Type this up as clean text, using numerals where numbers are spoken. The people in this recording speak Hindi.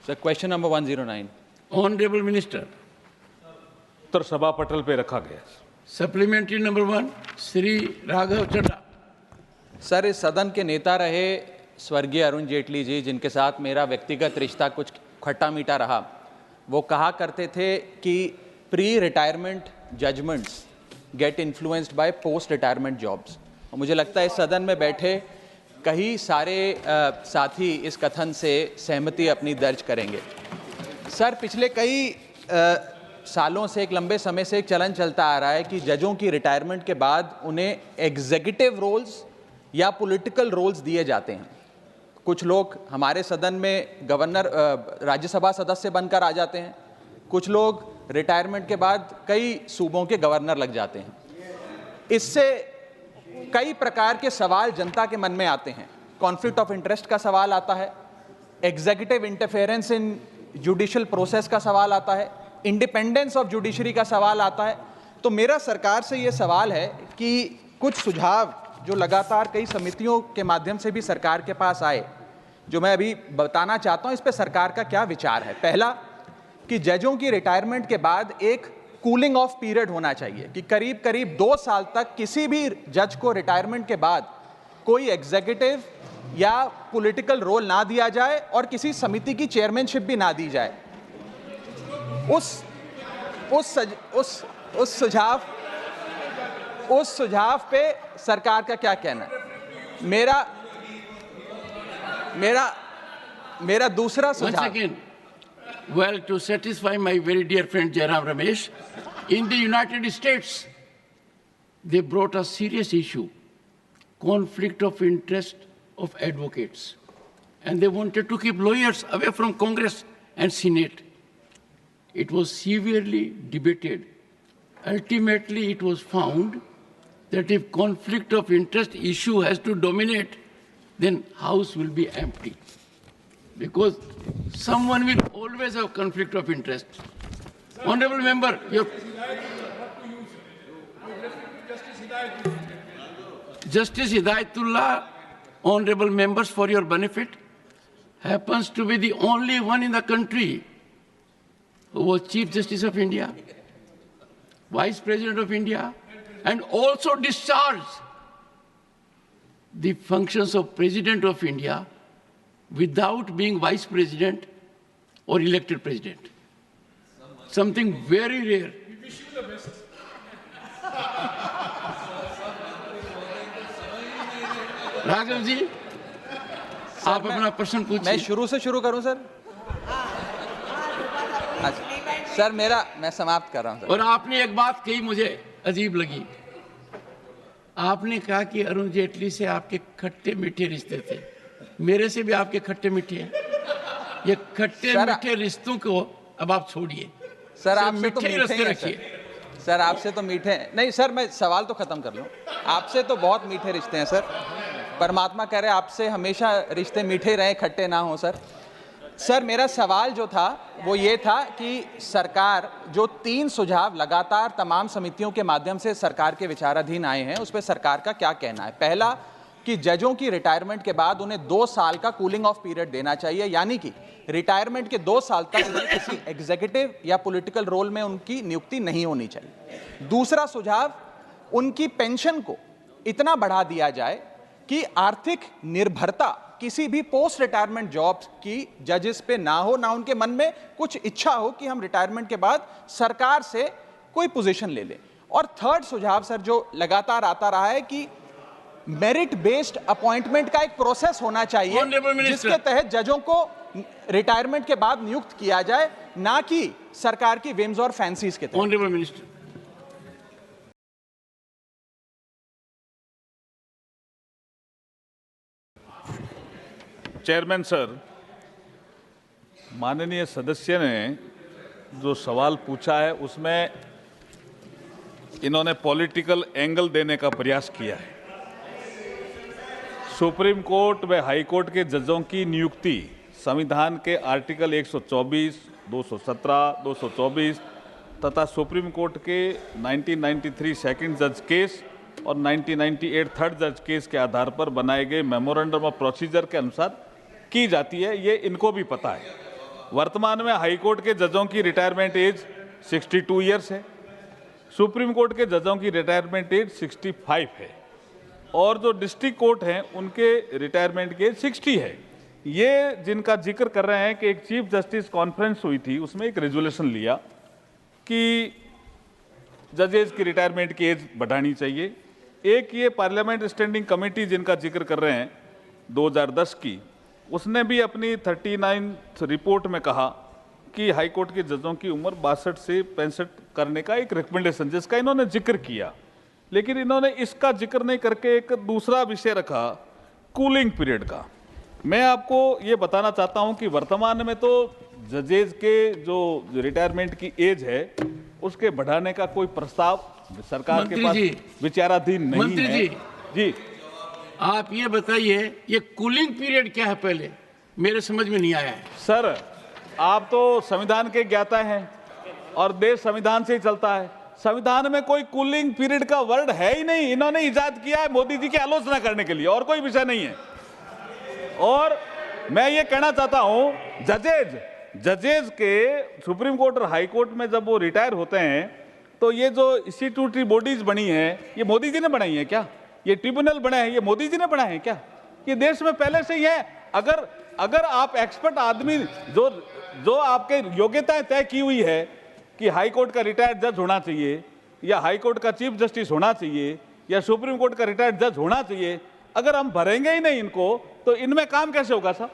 Sir, question number 109. Honorable Minister, उत्तर सभा पटल पे रखा गया। supplementary number 1, Sri Raghav Chadha. Sir, इस सदन के नेता रहे स्वर्गीय अरुण जेटली जी, जिनके साथ मेरा व्यक्तिगत रिश्ता कुछ खट्टा मीठा रहा, वो कहा करते थे कि pre retirement judgements get influenced by post retirement jobs. और मुझे लगता है इस सदन में बैठे कई सारे साथी इस कथन से सहमति अपनी दर्ज करेंगे। सर, पिछले कई सालों से, एक लंबे समय से एक चलन चलता आ रहा है कि जजों की रिटायरमेंट के बाद उन्हें एग्जीक्यूटिव रोल्स या पॉलिटिकल रोल्स दिए जाते हैं। कुछ लोग हमारे सदन में गवर्नर, राज्यसभा सदस्य बनकर आ जाते हैं, कुछ लोग रिटायरमेंट के बाद कई सूबों के गवर्नर लग जाते हैं। इससे कई प्रकार के सवाल जनता के मन में आते हैं। कॉन्फ्लिक्ट ऑफ इंटरेस्ट का सवाल आता है, एग्जीक्यूटिव इंटरफेरेंस इन जुडिशियल प्रोसेस का सवाल आता है, इंडिपेंडेंस ऑफ जुडिशरी का सवाल आता है। तो मेरा सरकार से ये सवाल है कि कुछ सुझाव जो लगातार कई समितियों के माध्यम से भी सरकार के पास आए, जो मैं अभी बताना चाहता हूं, इस पे सरकार का क्या विचार है। पहला, कि जजों की रिटायरमेंट के बाद एक कूलिंग ऑफ पीरियड होना चाहिए कि करीब करीब 2 साल तक किसी भी जज को रिटायरमेंट के बाद कोई एग्जीक्यूटिव या पॉलिटिकल रोल ना दिया जाए और किसी समिति की चेयरमैनशिप भी ना दी जाए। उस सुझाव पे सरकार का क्या कहना है। मेरा दूसरा सुझाव। Once again, well, to satisfy my very dear friend Jairam Ramesh, in the United States, they brought a serious issue, conflict of interest of advocates. And they wanted to keep lawyers away from Congress and Senate. It was severely debated. Ultimately, it was found that if conflict of interest issue has to dominate, then House will be empty. Because someone will always have conflict of interest. Honorable member, Justice Hidayatullah, honorable members, for your benefit, happens to be the only one in the country who was Chief Justice of India, Vice President of India, and also discharged the functions of President of India without being Vice President or elected President. Something very rare. We wish you the best. Raghav ji, आप अपना प्रश्न पूछिए। मैं शुरू से शुरू करूं सर? सर, मैं समाप्त कर रहा हूं सर। और आपने एक बात कही मुझे अजीब लगी। आपने कहा कि अरुण जेटली से आपके खट्टे मीठे रिश्ते थे। मेरे से भी आपके खट्टे मीठे हैं। ये खट्टे मीठे रिश्तों को अब आप छोड़िए। सर, आपसे तो मीठे रखिए। सर, आपसे तो मीठे नहीं सर, मैं सवाल तो खत्म कर लूं। आपसे तो बहुत मीठे रिश्ते हैं सर। परमात्मा कह रहे आपसे हमेशा रिश्ते मीठे रहे, खट्टे ना हो सर। सर, मेरा सवाल जो था वो ये था कि सरकार जो 3 सुझाव लगातार तमाम समितियों के माध्यम से सरकार के विचाराधीन आए हैं, उस पर सरकार का क्या कहना है। पहला, कि जजों की रिटायरमेंट के बाद उन्हें 2 साल का कूलिंग ऑफ पीरियड देना चाहिए, यानी कि रिटायरमेंट के 2 साल तक उन्हें किसी एग्जीक्यूटिव या पॉलिटिकल रोल में उनकी नियुक्ति नहीं होनी चाहिए। दूसरा सुझाव, उनकी पेंशन को इतना बढ़ा दिया जाए कि आर्थिक निर्भरता किसी भी पोस्ट रिटायरमेंट जॉब्स की जजेस पे ना हो, ना उनके मन में कुछ इच्छा हो कि हम रिटायरमेंट के बाद सरकार से कोई पोजीशन ले लें। और थर्ड सुझाव सर, जो लगातार आता रहा है कि मेरिट बेस्ड अपॉइंटमेंट का एक प्रोसेस होना चाहिए जिसके तहत जजों को रिटायरमेंट के बाद नियुक्त किया जाए, ना कि सरकार की विम्स और फैंसीज के तहत। Honourable minister. चेयरमैन सर, माननीय सदस्य ने जो सवाल पूछा है उसमें इन्होंने पॉलिटिकल एंगल देने का प्रयास किया है। सुप्रीम कोर्ट व हाई कोर्ट के जजों की नियुक्ति संविधान के आर्टिकल 124, 217, 224 तथा सुप्रीम कोर्ट के 1993 सेकंड जज केस और 1998 थर्ड जज केस के आधार पर बनाए गए मेमोरेंडम ऑफ प्रोसीजर के अनुसार की जाती है। ये इनको भी पता है। वर्तमान में हाई कोर्ट के जजों की रिटायरमेंट एज 62 ईयर्स है, सुप्रीम कोर्ट के जजों की रिटायरमेंट एज 65 है और जो डिस्ट्रिक्ट कोर्ट हैं उनके रिटायरमेंट की एज 60 है। ये जिनका जिक्र कर रहे हैं कि एक चीफ जस्टिस कॉन्फ्रेंस हुई थी, उसमें एक रेजोल्यूशन लिया कि जजेस की रिटायरमेंट की एज बढ़ानी चाहिए। एक ये पार्लियामेंट स्टैंडिंग कमेटी जिनका जिक्र कर रहे हैं 2010 की, उसने भी अपनी 39th रिपोर्ट में कहा कि हाई कोर्ट के जजों की उम्र 62 से 65 करने का एक रिकमेंडेशन जिसका इन्होंने जिक्र किया, लेकिन इन्होंने इसका जिक्र नहीं करके एक दूसरा विषय रखा कूलिंग पीरियड का। मैं आपको ये बताना चाहता हूं कि वर्तमान में तो जजेज के जो रिटायरमेंट की एज है उसके बढ़ाने का कोई प्रस्ताव सरकार के पास विचाराधीन नहीं मंत्री है। जी आप ये बताइए, ये कूलिंग पीरियड क्या है? पहले मेरे समझ में नहीं आया है। सर, आप तो संविधान के ज्ञाता हैं और देश संविधान से ही चलता है। संविधान में कोई कूलिंग पीरियड का वर्ड है ही नहीं, इन्होंने इजाद किया है मोदी जी की आलोचना करने के लिए, और कोई विषय नहीं है। और मैं ये कहना चाहता हूं, जजेज के सुप्रीम कोर्ट और हाई कोर्ट में जब वो रिटायर होते हैं तो ये जो इंस्टीट्यूटरी बॉडीज बनी है ये मोदी जी ने बनाई है क्या? ये ट्रिब्यूनल बने हैं ये मोदी जी ने बनाए हैं क्या? ये देश में पहले से ही है। अगर आप एक्सपर्ट आदमी जो आपके योग्यताएं तय की हुई है कि हाई कोर्ट का रिटायर्ड जज होना चाहिए या हाई कोर्ट का चीफ जस्टिस होना चाहिए या सुप्रीम कोर्ट का रिटायर्ड जज होना चाहिए, अगर हम भरेंगे ही नहीं इनको तो इनमें काम कैसे होगा साहब?